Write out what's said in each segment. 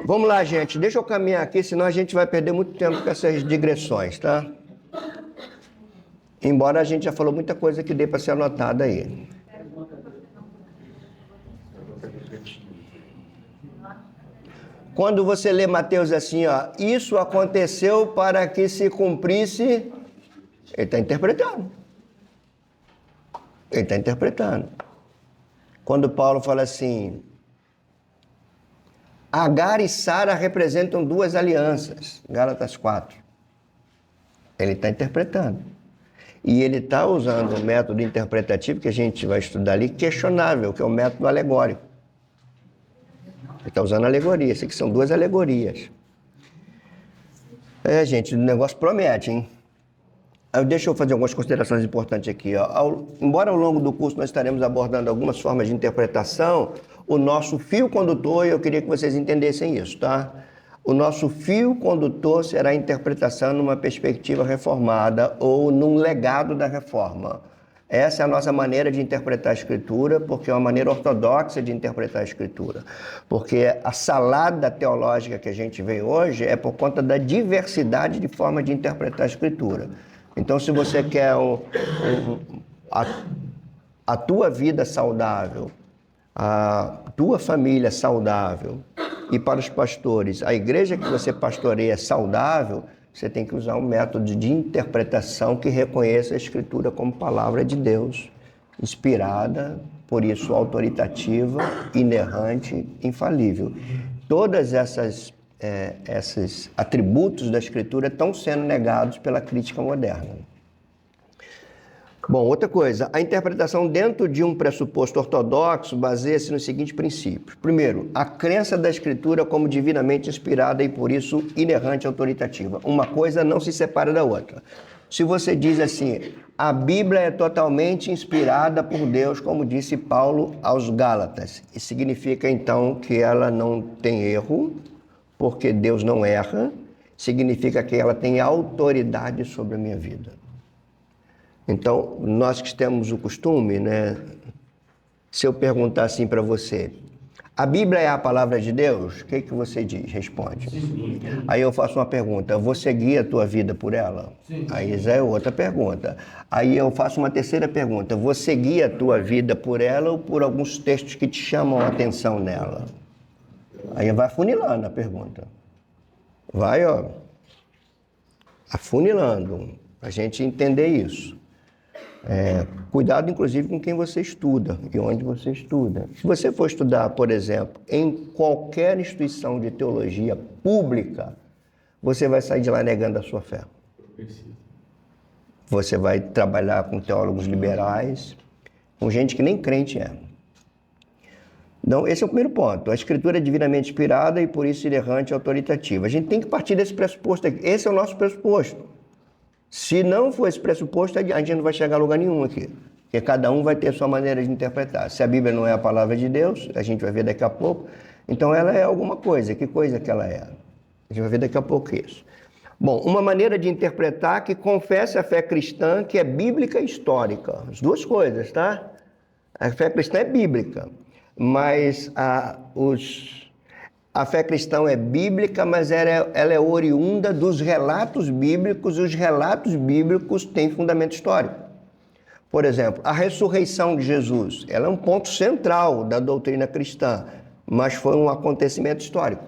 Vamos lá, gente. Deixa eu caminhar aqui, senão a gente vai perder muito tempo com essas digressões, tá? Embora a gente já falou muita coisa que dê para ser anotada aí. Quando você lê Mateus assim, ó, isso aconteceu para que se cumprisse, ele está interpretando. Ele está interpretando. Quando Paulo fala assim, Agar e Sara representam duas alianças, Gálatas 4. Ele está interpretando. E ele está usando um método interpretativo que a gente vai estudar ali, questionável, que é o método alegórico. Ele está usando alegoria, isso aqui são duas alegorias. Gente, o negócio promete, hein? Deixa eu fazer algumas considerações importantes aqui. Ó. Embora ao longo do curso nós estaremos abordando algumas formas de interpretação, o nosso fio condutor, eu queria que vocês entendessem isso, tá? O nosso fio condutor será a interpretação numa perspectiva reformada ou num legado da reforma. Essa é a nossa maneira de interpretar a Escritura, porque é uma maneira ortodoxa de interpretar a Escritura. Porque a salada teológica que a gente vê hoje é por conta da diversidade de formas de interpretar a Escritura. Então, se você quer a tua vida saudável, a tua família saudável, e para os pastores, a igreja que você pastoreia é saudável, você tem que usar um método de interpretação que reconheça a Escritura como palavra de Deus, inspirada, por isso autoritativa, inerrante, infalível. Todas esses atributos da Escritura estão sendo negados pela crítica moderna. Bom, outra coisa, a interpretação dentro de um pressuposto ortodoxo baseia-se nos seguintes princípios. Primeiro, a crença da Escritura como divinamente inspirada e, por isso, inerrante e autoritativa. Uma coisa não se separa da outra. Se você diz assim, a Bíblia é totalmente inspirada por Deus, como disse Paulo aos Gálatas, isso significa, então, que ela não tem erro, porque Deus não erra, significa que ela tem autoridade sobre a minha vida. Então, nós que temos o costume, né? Se eu perguntar assim para você, a Bíblia é a palavra de Deus? O que você diz? Responde. Sim. Aí eu faço uma pergunta, você guia a tua vida por ela? Sim. Aí já é outra pergunta. Aí eu faço uma terceira pergunta, você guia a tua vida por ela ou por alguns textos que te chamam a atenção nela? Aí vai afunilando a pergunta. Vai, ó, afunilando, para a gente entender isso. Cuidado, inclusive, com quem você estuda e onde você estuda. Se você for estudar, por exemplo, em qualquer instituição de teologia pública, você vai sair de lá negando a sua fé. Você vai trabalhar com teólogos liberais, com gente que nem crente é. Então, esse é o primeiro ponto. A Escritura é divinamente inspirada e, por isso, inerrante e autoritativa. A gente tem que partir desse pressuposto aqui. Esse é o nosso pressuposto. Se não for esse pressuposto, a gente não vai chegar a lugar nenhum aqui. Porque cada um vai ter a sua maneira de interpretar. Se a Bíblia não é a palavra de Deus, a gente vai ver daqui a pouco, então ela é alguma coisa. Que coisa que ela é? A gente vai ver daqui a pouco isso. Bom, uma maneira de interpretar que confessa a fé cristã, que é bíblica e histórica. As duas coisas, tá? A fé cristã é bíblica, mas a fé cristã é bíblica, mas ela é oriunda dos relatos bíblicos, e os relatos bíblicos têm fundamento histórico. Por exemplo, a ressurreição de Jesus, ela é um ponto central da doutrina cristã, mas foi um acontecimento histórico.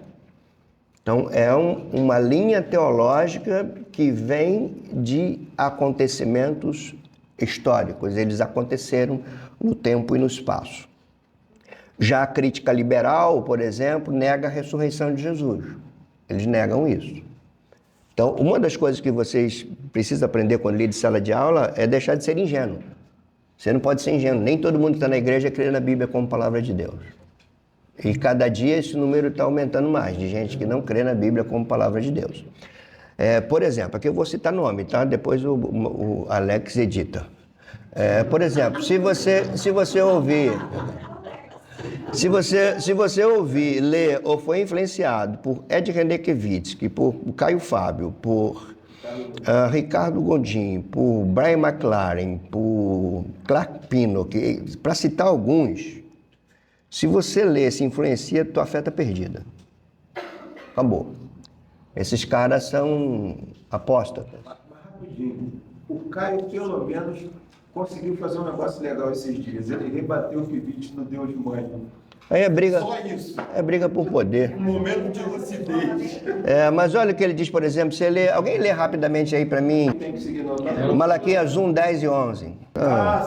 Então, é uma linha teológica que vem de acontecimentos históricos. Eles aconteceram no tempo e no espaço. Já a crítica liberal, por exemplo, nega a ressurreição de Jesus. Eles negam isso. Então, uma das coisas que vocês precisam aprender quando lê de sala de aula é deixar de ser ingênuo. Você não pode ser ingênuo. Nem todo mundo que está na igreja crê na Bíblia como palavra de Deus. E cada dia esse número está aumentando mais, de gente que não crê na Bíblia como palavra de Deus. Por exemplo, aqui eu vou citar nome, tá? Depois o Alex edita. Por exemplo, se você ouvir... Se você ouvir, ler ou foi influenciado por Ed Renekiewicz, por Caio Fábio, por Ricardo Gondim, por Brian McLaren, por Clark Pinnock, para citar alguns, Se você lê, se influencia, tua fé está perdida. Acabou. Esses caras são apóstatas. Mas rapidinho, o Caio pelo menos conseguiu fazer um negócio legal esses dias. Ele rebateu o pivete do Deus Mãe. Aí é briga, Só isso. é briga por poder. Um momento de lucidez. Mas olha o que ele diz, por exemplo, alguém lê rapidamente aí para mim, Tem que seguir notando. Malaquias 1, 10 e 11.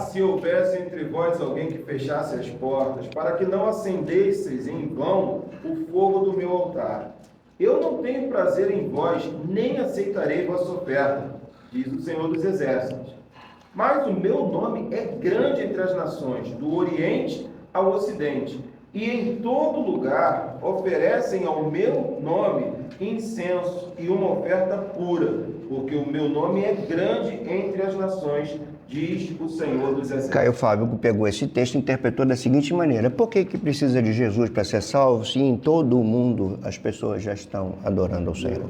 Se houvesse entre vós alguém que fechasse as portas, para que não acendesseis em vão o fogo do meu altar. Eu não tenho prazer em vós, nem aceitarei vossa oferta, diz o Senhor dos Exércitos. Mas o meu nome é grande entre as nações, do Oriente ao Ocidente, e em todo lugar oferecem ao meu nome incenso e uma oferta pura, porque o meu nome é grande entre as nações, diz o Senhor dos Exércitos. Caio Fábio pegou esse texto e interpretou da seguinte maneira: por que precisa de Jesus para ser salvo se em todo o mundo as pessoas já estão adorando ao Senhor?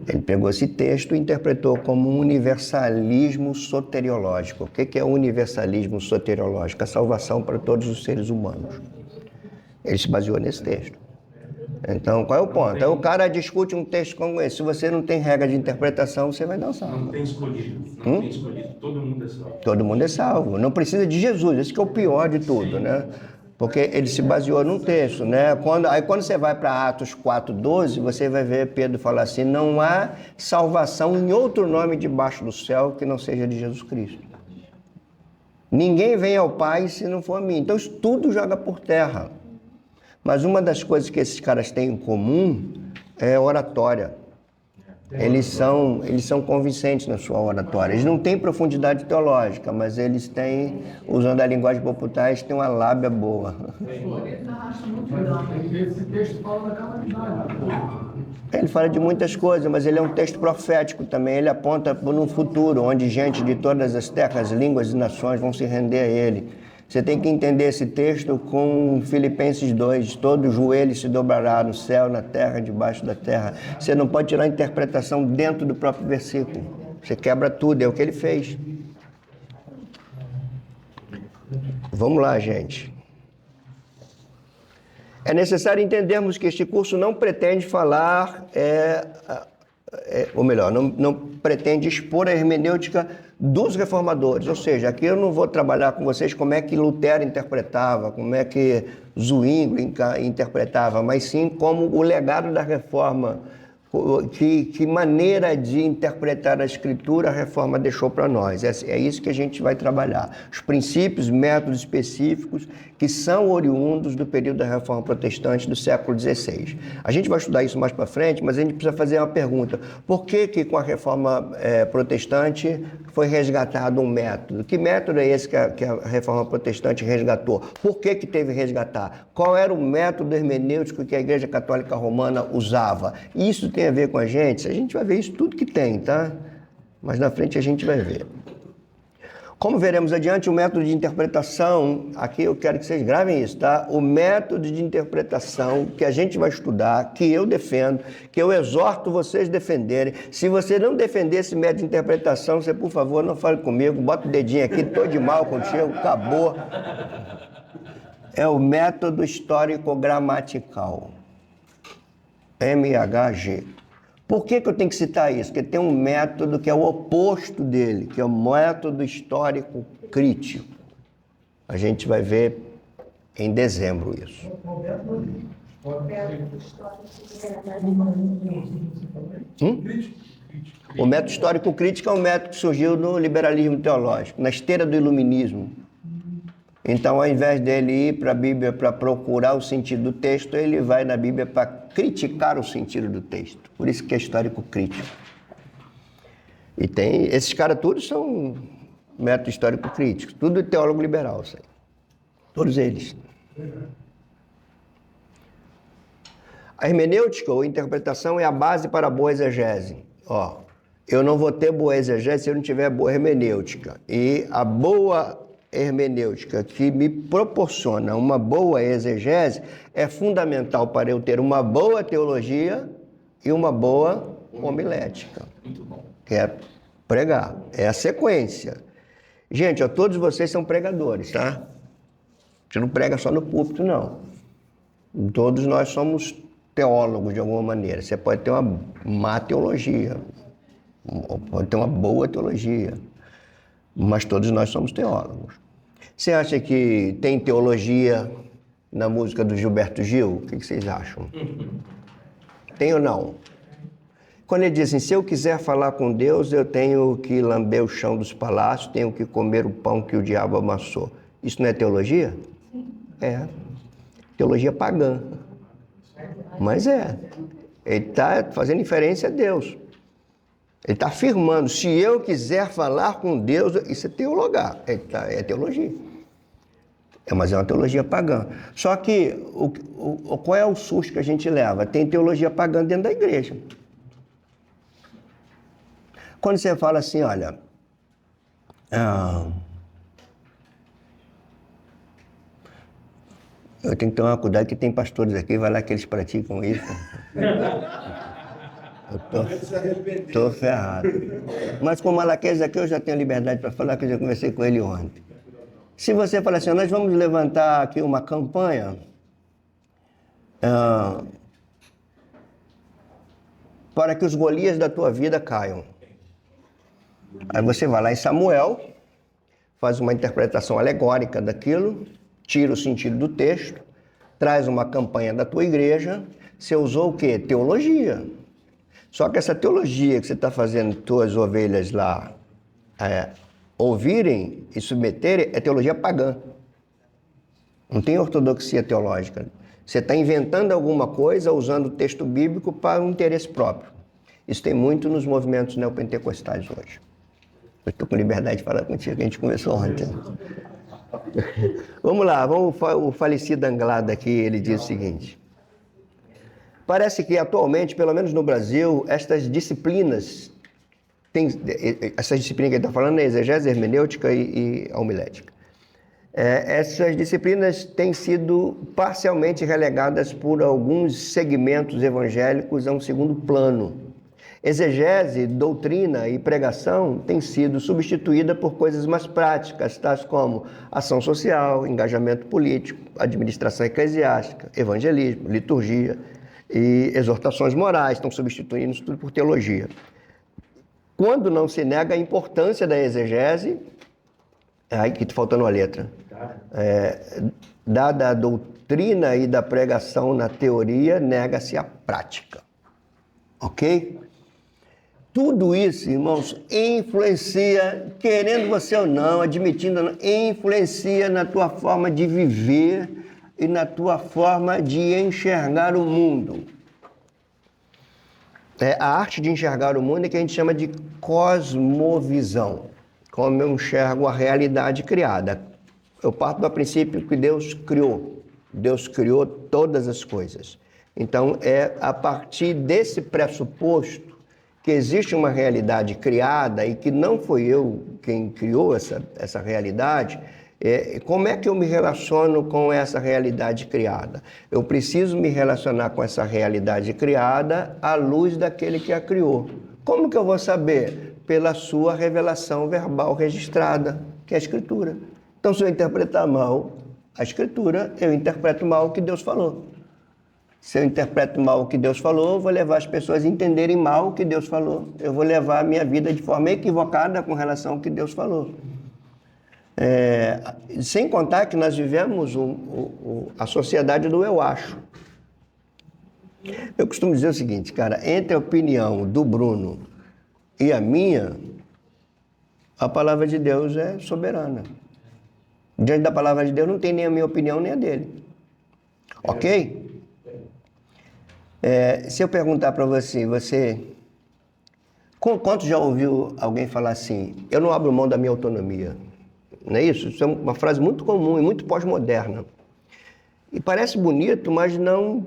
Ele pegou esse texto e interpretou como um universalismo soteriológico. O que é o universalismo soteriológico? A salvação para todos os seres humanos. Ele se baseou nesse texto. Então, qual é o ponto? Aí o cara discute um texto como esse. Se você não tem regra de interpretação, você vai dançar. Não tem escolhido. Não tem escolhido. Todo mundo é salvo. Todo mundo é salvo. Não precisa de Jesus. Esse que é o pior de tudo, né? Porque ele se baseou num texto, né? Quando você vai para Atos 4:12, você vai ver Pedro falar assim: não há salvação em outro nome debaixo do céu que não seja de Jesus Cristo. Ninguém vem ao Pai se não for a mim. Então isso tudo joga por terra. Mas uma das coisas que esses caras têm em comum é oratória. Eles são convincentes na sua oratória. Eles não têm profundidade teológica, mas eles têm, usando a linguagem popular, eles têm uma lábia boa. Esse texto fala da calamidade. Ele fala de muitas coisas, mas ele é um texto profético também. Ele aponta para um futuro onde gente de todas as terras, línguas e nações vão se render a ele. Você tem que entender esse texto com Filipenses 2. Todo joelho se dobrará no céu, na terra, debaixo da terra. Você não pode tirar a interpretação dentro do próprio versículo. Você quebra tudo, é o que ele fez. Vamos lá, gente. É necessário entendermos que este curso não pretende falar, ou melhor, não pretende expor a hermenêutica dos reformadores. Ou seja, aqui eu não vou trabalhar com vocês como é que Lutero interpretava, como é que Zwingli interpretava, mas sim como o legado da reforma, que maneira de interpretar a Escritura a reforma deixou para nós. É isso que a gente vai trabalhar. Os princípios, métodos específicos que são oriundos do período da Reforma Protestante do século XVI. A gente vai estudar isso mais para frente, mas a gente precisa fazer uma pergunta. Por que com a Reforma Protestante foi resgatado um método? Que método é esse que a Reforma Protestante resgatou? Por que teve que resgatar? Qual era o método hermenêutico que a Igreja Católica Romana usava? Isso tem a ver com a gente vai ver isso tudo que tem, tá? Mas na frente a gente vai ver. Como veremos adiante, o método de interpretação, aqui eu quero que vocês gravem isso, tá? O método de interpretação que a gente vai estudar, que eu defendo, que eu exorto vocês a defenderem. Se você não defender esse método de interpretação, você, por favor, não fale comigo, bota o dedinho aqui, tô de mal contigo, acabou. É o método histórico-gramatical. MHG. Por que eu tenho que citar isso? Porque tem um método que é o oposto dele, que é o método histórico crítico. A gente vai ver em dezembro isso. O método histórico crítico é um método que surgiu no liberalismo teológico, na esteira do iluminismo. Então, ao invés dele ir para a Bíblia para procurar o sentido do texto, ele vai na Bíblia para criticar o sentido do texto. Por isso que é histórico crítico. E esses caras todos são método histórico crítico, tudo teólogo liberal, isso aí. Todos eles. A hermenêutica ou interpretação é a base para a boa exegese. Eu não vou ter boa exegese se eu não tiver boa hermenêutica. E a boa hermenêutica que me proporciona uma boa exegese é fundamental para eu ter uma boa teologia e uma boa homilética. Muito bom. Que é pregar. É a sequência. Gente, todos vocês são pregadores, tá? gente não prega só no púlpito, não. Todos nós somos teólogos de alguma maneira. Você pode ter uma má teologia, pode ter uma boa teologia, mas todos nós somos teólogos. Você acha que tem teologia na música do Gilberto Gil? O que vocês acham? Tem ou não? Quando ele diz assim, se eu quiser falar com Deus, eu tenho que lamber o chão dos palácios, tenho que comer o pão que o diabo amassou. Isso não é teologia? É. Teologia pagã. Mas é. Ele está fazendo inferência a Deus. Ele está afirmando, se eu quiser falar com Deus, isso é teologar, é teologia. Mas é uma teologia pagã. Só que, qual é o susto que a gente leva? Tem teologia pagã dentro da igreja. Quando você fala assim, olha, eu tenho que tomar cuidado que tem pastores aqui, vai lá que eles praticam isso. Eu tô ferrado. Mas com o Malaquias aqui eu já tenho liberdade para falar, que eu já conversei com ele ontem. Se você falar assim, nós vamos levantar aqui uma campanha para que os Golias da tua vida caiam. Aí você vai lá em Samuel, faz uma interpretação alegórica daquilo, tira o sentido do texto, traz uma campanha da tua igreja, você usou o quê? Teologia. Só que essa teologia que você está fazendo tuas ovelhas lá ouvirem e submeterem é teologia pagã. Não tem ortodoxia teológica. Você está inventando alguma coisa usando o texto bíblico para um interesse próprio. Isso tem muito nos movimentos neopentecostais hoje. Eu estou com liberdade de falar contigo, que a gente começou ontem. Vamos lá, o falecido Anglada aqui, ele diz o seguinte. Parece que atualmente, pelo menos no Brasil, essas disciplinas que ele está falando é exegese, hermenêutica e homilética. Essas disciplinas têm sido parcialmente relegadas por alguns segmentos evangélicos a um segundo plano. Exegese, doutrina e pregação têm sido substituída por coisas mais práticas, tais como ação social, engajamento político, administração eclesiástica, evangelismo, liturgia e exortações morais, estão substituindo isso tudo por teologia. Quando não se nega a importância da exegese, aí que está faltando uma letra, dada a doutrina e da pregação na teoria, nega-se a prática. Ok? Tudo isso, irmãos, influencia, querendo você ou não, admitindo ou não, influencia na tua forma de viver e na tua forma de enxergar o mundo. A arte de enxergar o mundo é que a gente chama de cosmovisão, como eu enxergo a realidade criada. Eu parto do princípio que Deus criou todas as coisas. Então, é a partir desse pressuposto que existe uma realidade criada e que não foi eu quem criou essa realidade, como é que eu me relaciono com essa realidade criada? Eu preciso me relacionar com essa realidade criada à luz daquele que a criou. Como que eu vou saber? Pela sua revelação verbal registrada, que é a Escritura. Então, se eu interpretar mal a Escritura, eu interpreto mal o que Deus falou. Se eu interpreto mal o que Deus falou, eu vou levar as pessoas a entenderem mal o que Deus falou. Eu vou levar a minha vida de forma equivocada com relação ao que Deus falou. Sem contar que nós vivemos a sociedade do eu acho. Eu costumo dizer o seguinte, cara, entre a opinião do Bruno e a minha, a palavra de Deus é soberana. Diante da palavra de Deus não tem nem a minha opinião nem a dele. Ok? Se eu perguntar para você, quanto já ouviu alguém falar assim, eu não abro mão da minha autonomia? Não é isso? Isso é uma frase muito comum e muito pós-moderna. E parece bonito, mas não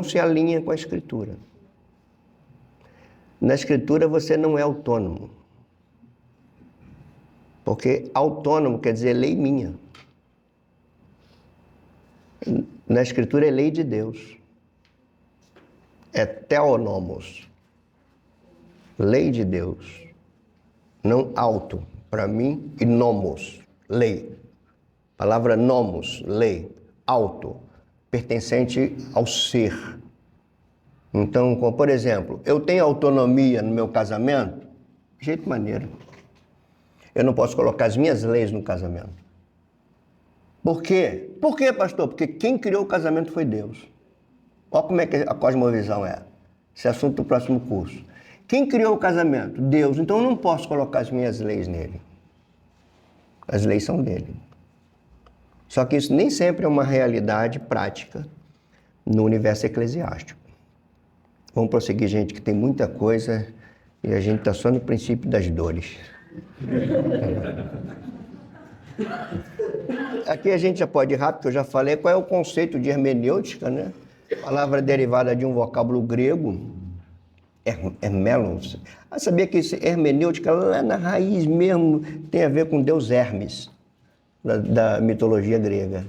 se alinha com a Escritura. Na Escritura você não é autônomo. Porque autônomo quer dizer lei minha. Na Escritura é lei de Deus. É theonomos. Lei de Deus. Não auto, para mim, e nomos, lei. palavra nomos, lei, auto, pertencente ao ser. Então, como, por exemplo, eu tenho autonomia no meu casamento? De jeito maneiro. Eu não posso colocar as minhas leis no casamento. Por quê? Por quê, pastor? Porque quem criou o casamento foi Deus. Olha como é que a cosmovisão é. Esse é assunto do próximo curso. Quem criou o casamento? Deus. Então eu não posso colocar as minhas leis nele. As leis são dele. Só que isso nem sempre é uma realidade prática no universo eclesiástico. Vamos prosseguir, gente, que tem muita coisa e a gente está só no princípio das dores. Aqui a gente já pode ir rápido, eu já falei qual é o conceito de hermenêutica, né? Palavra derivada de um vocábulo grego, hermelos. Sabia que esse hermenêutica lá na raiz mesmo tem a ver com Deus Hermes, da mitologia grega.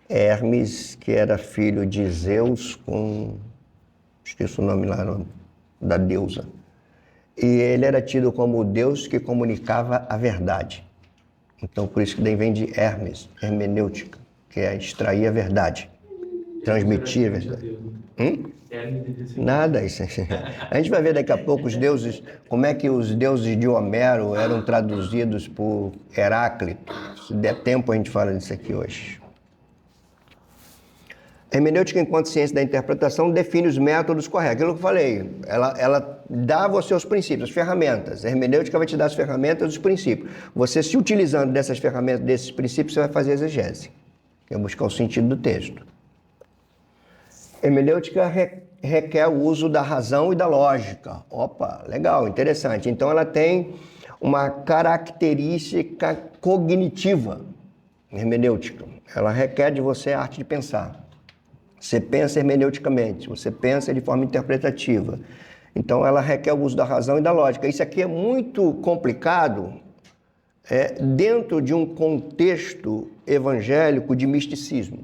Hermes, que era filho de Zeus com... esqueço o nome lá da deusa. E ele era tido como o Deus que comunicava a verdade. Então, por isso que daí vem de Hermes, hermenêutica, que é extrair a verdade, transmitir a verdade. Nada, isso. A gente vai ver daqui a pouco os deuses, como é que os deuses de Homero eram traduzidos por Heráclito. Se der tempo, a gente fala disso aqui hoje. A hermenêutica, enquanto ciência da interpretação, define os métodos corretos. Aquilo que eu falei, ela dá a você os princípios, as ferramentas. A hermenêutica vai te dar as ferramentas, os princípios. Você, se utilizando dessas ferramentas, desses princípios, você vai fazer exegese, que é buscar o sentido do texto. A hermenêutica requer o uso da razão e da lógica. Opa, legal, interessante. Então, ela tem uma característica cognitiva, hermenêutica. Ela requer de você a arte de pensar. Você pensa hermeneuticamente, você pensa de forma interpretativa. Então, ela requer o uso da razão e da lógica. Isso aqui é muito complicado dentro de um contexto evangélico de misticismo.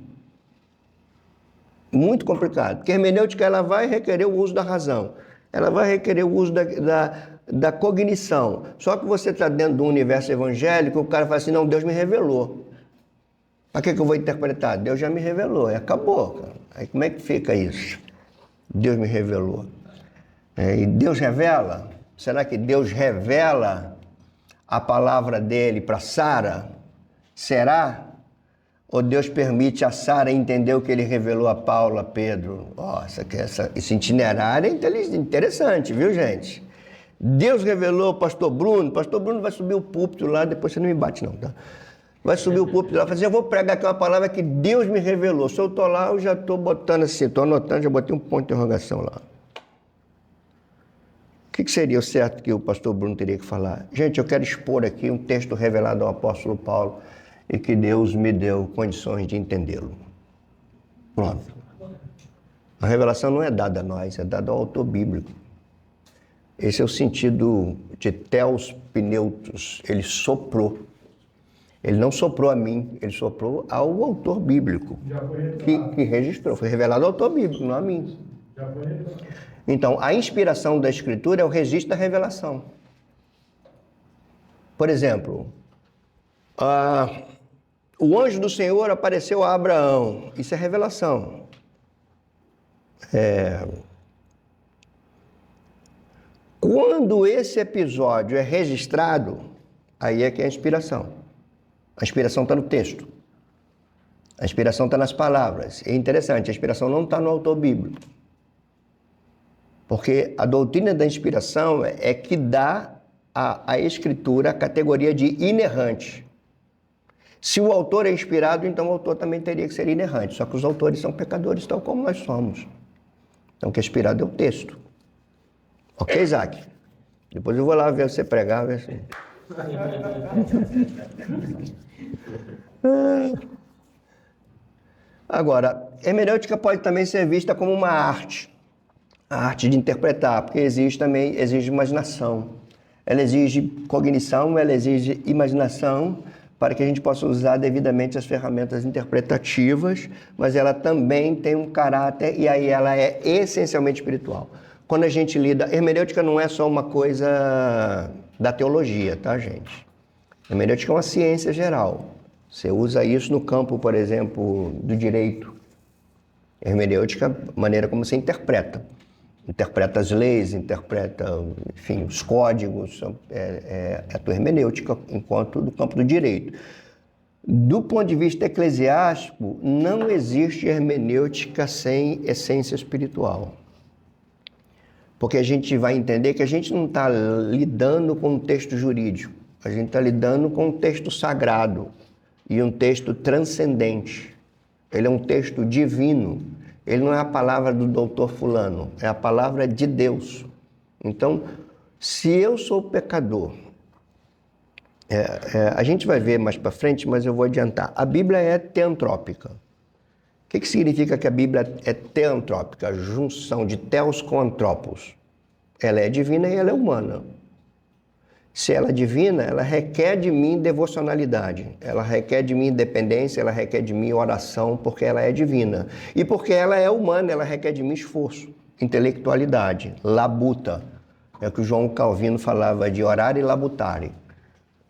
Muito complicado, porque a hermenêutica ela vai requerer o uso da razão, ela vai requerer o uso da cognição. Só que você está dentro de um universo evangélico, o cara fala assim, não, Deus me revelou. Para que eu vou interpretar? Deus já me revelou, e acabou. Cara. Aí como é que fica isso? Deus me revelou. E Deus revela? Será que Deus revela a palavra dele para Sara? Será? Ou Deus permite a Sara entender o que ele revelou a Paulo, a Pedro? Esse itinerário é interessante, viu, gente? Deus revelou ao pastor Bruno vai subir o púlpito lá, depois você não me bate não, tá? Vai subir o púlpito lá e falar assim, eu vou pregar aqui uma palavra que Deus me revelou. Se eu estou lá, eu já estou botando assim, estou anotando, já botei um ponto de interrogação lá. O que seria o certo que o pastor Bruno teria que falar? Gente, eu quero expor aqui um texto revelado ao apóstolo Paulo e que Deus me deu condições de entendê-lo. Pronto. A revelação não é dada a nós, é dada ao autor bíblico. Esse é o sentido de Theos Pneutos. Ele soprou. Ele não soprou a mim, ele soprou ao autor bíblico, que registrou. Foi revelado ao autor bíblico, não a mim. Então, a inspiração da Escritura é o registro da revelação. Por exemplo, o anjo do Senhor apareceu a Abraão. Isso é revelação. Quando esse episódio é registrado, aí é que é a inspiração. A inspiração está no texto. A inspiração está nas palavras. É interessante, a inspiração não está no autor bíblico. Porque a doutrina da inspiração é que dá à Escritura a categoria de inerrante. Se o autor é inspirado, então o autor também teria que ser inerrante. Só que os autores são pecadores, tal como nós somos. Então o que é inspirado é o texto. Ok, Isaac? Depois eu vou lá ver você pregar, ver se... Agora, hermenêutica pode também ser vista como uma arte. A arte de interpretar, porque exige imaginação. Ela exige cognição, ela exige imaginação para que a gente possa usar devidamente as ferramentas interpretativas, mas ela também tem um caráter e aí ela é essencialmente espiritual. Quando a gente lida... Hermenêutica não é só uma coisa da teologia, tá, gente? Hermenêutica é uma ciência geral. Você usa isso no campo, por exemplo, do direito. Hermenêutica, a maneira como você interpreta. Interpreta as leis, interpreta, enfim, os códigos. É a tua hermenêutica enquanto do campo do direito. Do ponto de vista eclesiástico, não existe hermenêutica sem essência espiritual. Porque a gente vai entender que a gente não está lidando com um texto jurídico, a gente está lidando com um texto sagrado e um texto transcendente. Ele é um texto divino, ele não é a palavra do doutor fulano, é a palavra de Deus. Então, se eu sou pecador, a gente vai ver mais para frente, mas eu vou adiantar. A Bíblia é teantrópica. O que significa que a Bíblia é teantrópica? A junção de teos com antropos. Ela é divina e ela é humana. Se ela é divina, ela requer de mim devocionalidade. Ela requer de mim dependência, ela requer de mim oração, porque ela é divina. E porque ela é humana, ela requer de mim esforço, intelectualidade, labuta. É o que o João Calvino falava de orar e labutare.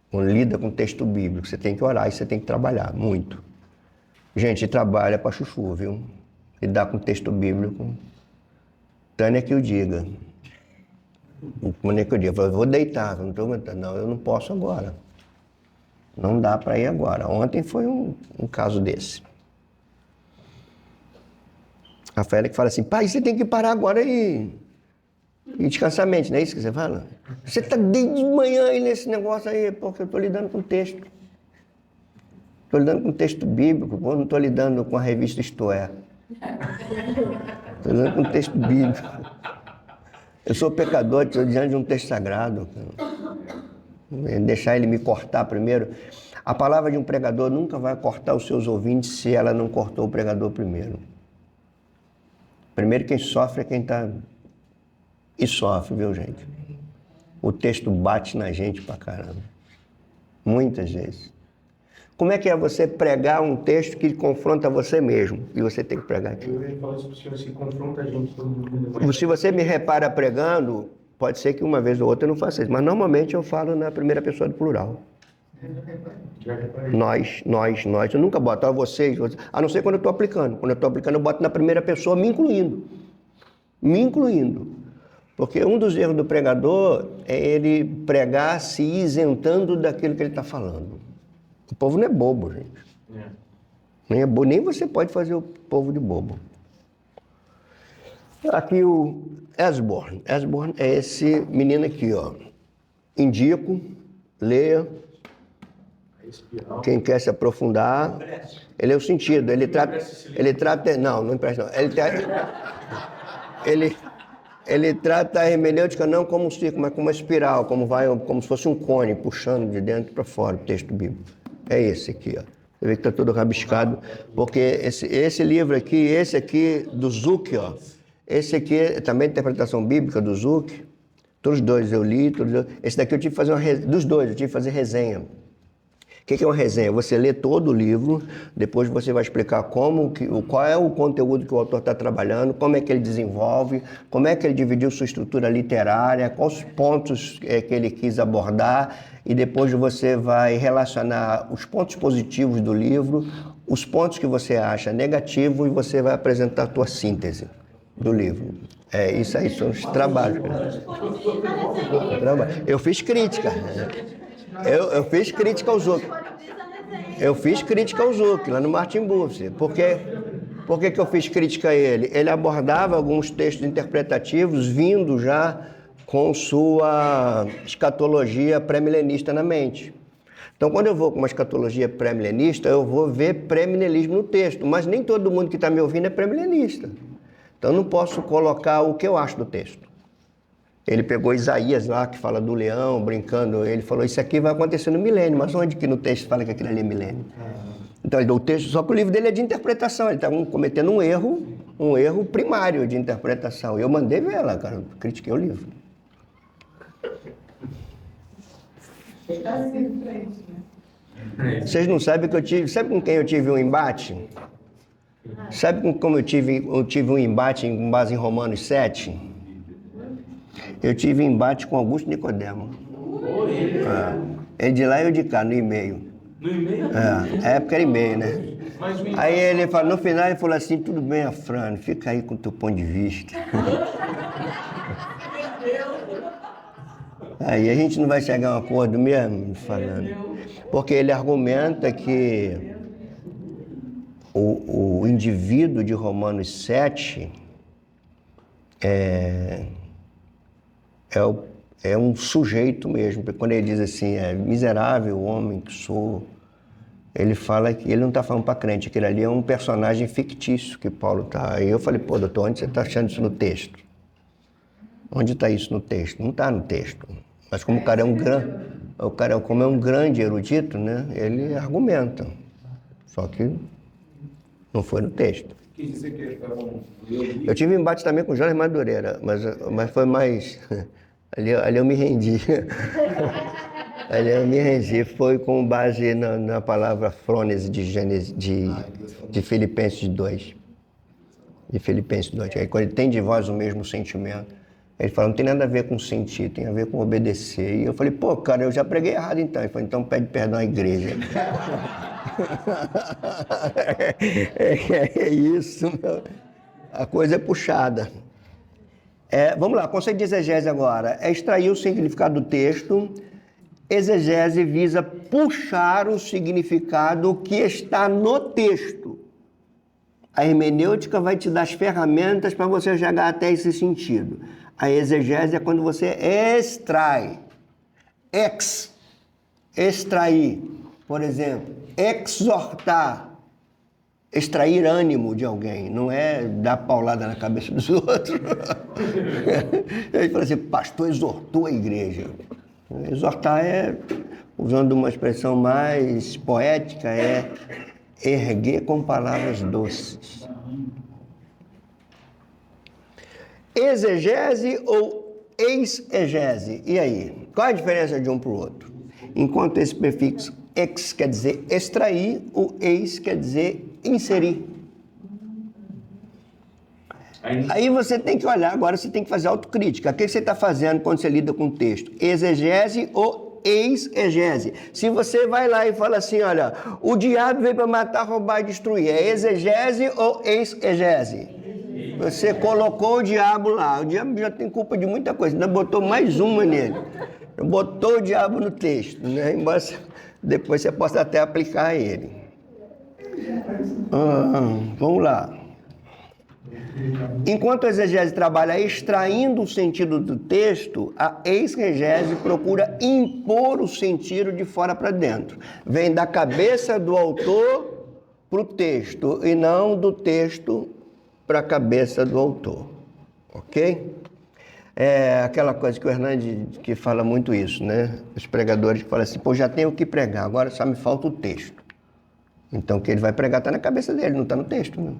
Quando lida com texto bíblico, você tem que orar e você tem que trabalhar muito. Gente, trabalha para chuchu, viu? Lidar com texto bíblico. Tânia que o diga. Tânia que o diga. Eu vou deitar, não estou aguentando. Não, eu não posso agora. Não dá para ir agora. Ontem foi um caso desse. Rafael que fala assim, pai, você tem que parar agora e descansar a mente, não é isso que você fala? Você está desde manhã aí nesse negócio aí, porque eu estou lidando com texto. Estou lidando com texto bíblico, pô, não estou lidando com a revista Isto É. Estou lidando com texto bíblico. Eu sou pecador, estou diante de um texto sagrado. Deixar ele me cortar primeiro. A palavra de um pregador nunca vai cortar os seus ouvintes se ela não cortou o pregador primeiro. Primeiro quem sofre é quem está... E sofre, viu, gente? O texto bate na gente pra caramba. Muitas vezes. Como é que é você pregar um texto que confronta você mesmo? E você tem que pregar aquilo. Eu ia falar isso para o senhor, se confronta a gente, todo mundo. Se você me repara pregando, pode ser que uma vez ou outra eu não faça isso. Mas normalmente eu falo na primeira pessoa do plural. Nós. Eu nunca boto vocês. A não ser quando eu estou aplicando. Quando eu estou aplicando, eu boto na primeira pessoa, me incluindo. Porque um dos erros do pregador é ele pregar se isentando daquilo que ele está falando. O povo não é bobo, gente. Nem é bobo, nem você pode fazer o povo de bobo. Aqui o Esborn. Esborn é esse menino aqui, ó. Indico, leia. Quem quer se aprofundar. Ele é o sentido, ele trata... Não empresta não. Ele trata a hermenêutica não como um círculo, mas como uma espiral, como se fosse um cone, puxando de dentro para fora o texto bíblico. É esse aqui, ó. Você vê que está todo rabiscado, porque esse livro aqui, esse aqui do Zuck, ó, esse aqui é também interpretação bíblica do Zuck. Todos os dois eu li, esse daqui eu tive que fazer dos dois, eu tive que fazer resenha. O que é uma resenha? Você lê todo o livro, depois você vai explicar qual é o conteúdo que o autor está trabalhando, como é que ele desenvolve, como é que ele dividiu sua estrutura literária, quais pontos que ele quis abordar, e depois você vai relacionar os pontos positivos do livro, os pontos que você acha negativos, e você vai apresentar a tua síntese do livro. Isso aí são os trabalhos. Eu fiz crítica. Eu fiz crítica ao Zuck. Eu fiz crítica ao Zuck, lá no Martin Bucer. Por que eu fiz crítica a ele? Ele abordava alguns textos interpretativos vindo já com sua escatologia pré-milenista na mente. Então, quando eu vou com uma escatologia pré-milenista, eu vou ver pré-milenismo no texto, mas nem todo mundo que está me ouvindo é pré-milenista. Então, eu não posso colocar o que eu acho do texto. Ele pegou Isaías lá, que fala do leão, brincando, ele falou, isso aqui vai acontecer no milênio, mas onde que no texto fala que aquilo ali é milênio? Então ele deu o texto, só que o livro dele é de interpretação, ele está cometendo um erro primário de interpretação. E eu mandei ver lá, cara, critiquei o livro. Vocês não sabem que eu tive, sabe com quem eu tive um embate? Sabe como eu tive um embate com base em Romanos 7? Eu tive embate com Augusto Nicodemo. Ele de lá e eu de cá, no e-mail. No e-mail? É, a época era e-mail, né? Mas o e-mail... Aí ele falou, no final ele falou assim, tudo bem, Afrânio, fica aí com o teu ponto de vista. Aí a gente não vai chegar a um acordo mesmo, falando. Porque ele argumenta que o indivíduo de Romanos 7 é um sujeito mesmo. Porque quando ele diz assim, é miserável homem que sou, ele fala que ele não está falando para crente, aquele ali é um personagem fictício que Paulo está. Aí eu falei, pô, doutor, onde você está achando isso no texto? Onde está isso no texto? Não está no texto. Mas como como é um grande erudito, né, ele argumenta. Só que não foi no texto. Quis dizer que estavam... Eu tive um embate também com o Jorge Madureira, mas foi mais... Ali eu me rendi. Ali eu me rendi. Foi com base na palavra frônese de Filipenses 2. De Filipenses 2. Aí quando ele tem de vós o mesmo sentimento, ele fala, não tem nada a ver com sentir, tem a ver com obedecer. E eu falei, pô, cara, eu já preguei errado então. Ele falou, então pede perdão à igreja. É isso, meu. A coisa é puxada. Vamos lá, conceito de exegese agora. É extrair o significado do texto. Exegese visa puxar o significado que está no texto. A hermenêutica vai te dar as ferramentas para você chegar até esse sentido. A exegese é quando você extrai. Extrair. Por exemplo, exortar. Extrair ânimo de alguém. Não é dar paulada na cabeça dos outros. Ele fala assim, pastor exortou a igreja. Exortar usando uma expressão mais poética, é erguer com palavras doces. Exegese ou exegese? E aí? Qual a diferença de um para o outro? Enquanto esse prefixo ex quer dizer extrair, o eis quer dizer inserir. Aí você tem que olhar, agora você tem que fazer autocrítica. O que você está fazendo quando você lida com o texto? Exegese ou exegese? Se você vai lá e fala assim, olha, o diabo veio para matar, roubar e destruir, é exegese ou exegese? Você colocou o diabo lá, o diabo já tem culpa de muita coisa, ainda botou mais uma nele. Botou o diabo no texto, né? Embora depois você possa até aplicar ele. Vamos lá. Enquanto a exegese trabalha extraindo o sentido do texto, a exegese procura impor o sentido de fora para dentro. Vem da cabeça do autor para o texto e não do texto para a cabeça do autor. Ok? É aquela coisa que o Hernandes que fala muito isso, né? Os pregadores que falam assim, pô, já tenho o que pregar, agora só me falta o texto. Então o que ele vai pregar está na cabeça dele, não está no texto, né?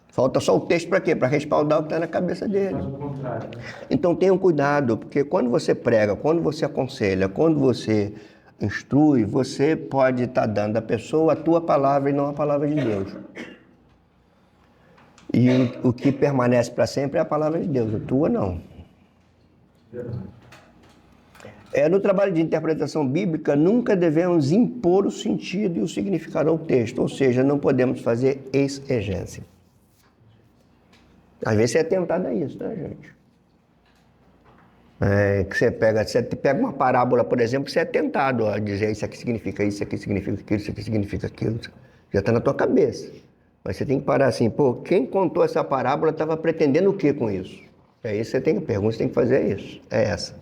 Falta só o texto para quê? Para respaldar o que está na cabeça dele. Faz o contrário. Então tenham cuidado, porque quando você prega, quando você aconselha, quando você instrui, você pode estar dando à pessoa a tua palavra e não a palavra de Deus. E o que permanece para sempre é a palavra de Deus, a tua não. No trabalho de interpretação bíblica, nunca devemos impor o sentido e o significado ao texto, ou seja, não podemos fazer exegese. Às vezes você é tentado a isso, tá, gente? Que você pega uma parábola, por exemplo, você é tentado a dizer isso aqui significa isso, isso aqui significa aquilo, isso aqui significa aquilo. Já está na tua cabeça. Mas você tem que parar assim, pô, quem contou essa parábola estava pretendendo o que com isso? Aí você tem que perguntar, você tem que fazer isso. É essa.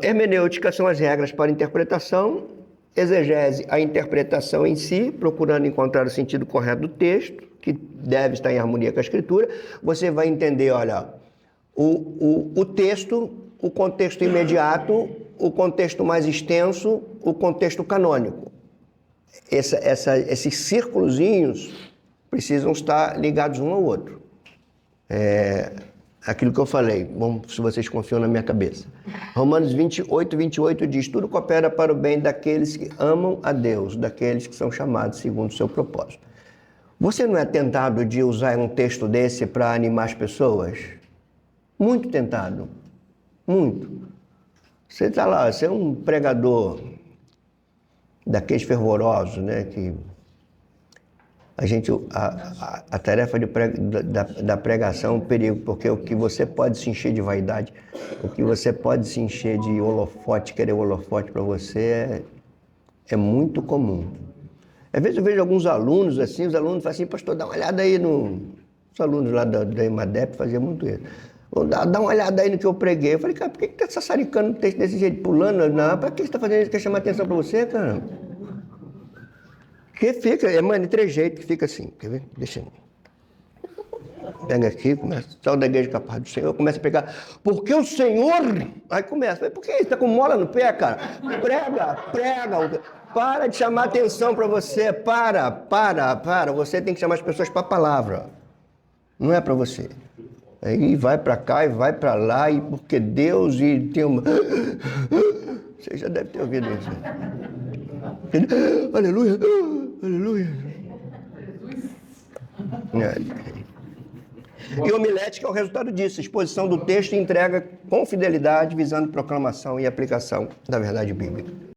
Hermenêutica são as regras para interpretação. Exegese, a interpretação em si, procurando encontrar o sentido correto do texto, que deve estar em harmonia com a escritura. Você vai entender, olha, o texto, o contexto imediato, o contexto mais extenso, o contexto canônico. Esses círculozinhos precisam estar ligados um ao outro. Aquilo que eu falei, se vocês confiam na minha cabeça. Romanos 28 diz, tudo coopera para o bem daqueles que amam a Deus, daqueles que são chamados segundo o seu propósito. Você não é tentado de usar um texto desse para animar as pessoas? Muito tentado. Muito. Você está lá, você é um pregador daqueles fervorosos, né? Que a tarefa da pregação é um perigo, porque o que você pode se encher de vaidade, o que você pode se encher de holofote, querer holofote para você é muito comum. Às vezes eu vejo alguns alunos assim, os alunos falam assim, pastor, dá uma olhada aí os alunos lá da IMADEP faziam muito isso. Dá uma olhada aí no que eu preguei. Eu falei, cara, por que tá sassaricando o texto desse jeito, pulando? Não, para que você tá fazendo isso? Quer chamar atenção para você, cara? Que fica, mano, de trejeito que fica assim, quer ver? Deixa eu... Pega aqui, começa, saiu da igreja capaz do Senhor, começa a pegar, porque o Senhor, aí começa, por que isso? Tá com mola no pé, cara? Prega, para de chamar atenção para você, para, você tem que chamar as pessoas para a palavra, não é para você. Aí vai para cá e vai para lá, e porque Deus e tem uma... Você já deve ter ouvido isso. Aleluia, aleluia. E homilética é o resultado disso, exposição do texto e entrega com fidelidade, visando proclamação e aplicação da verdade bíblica.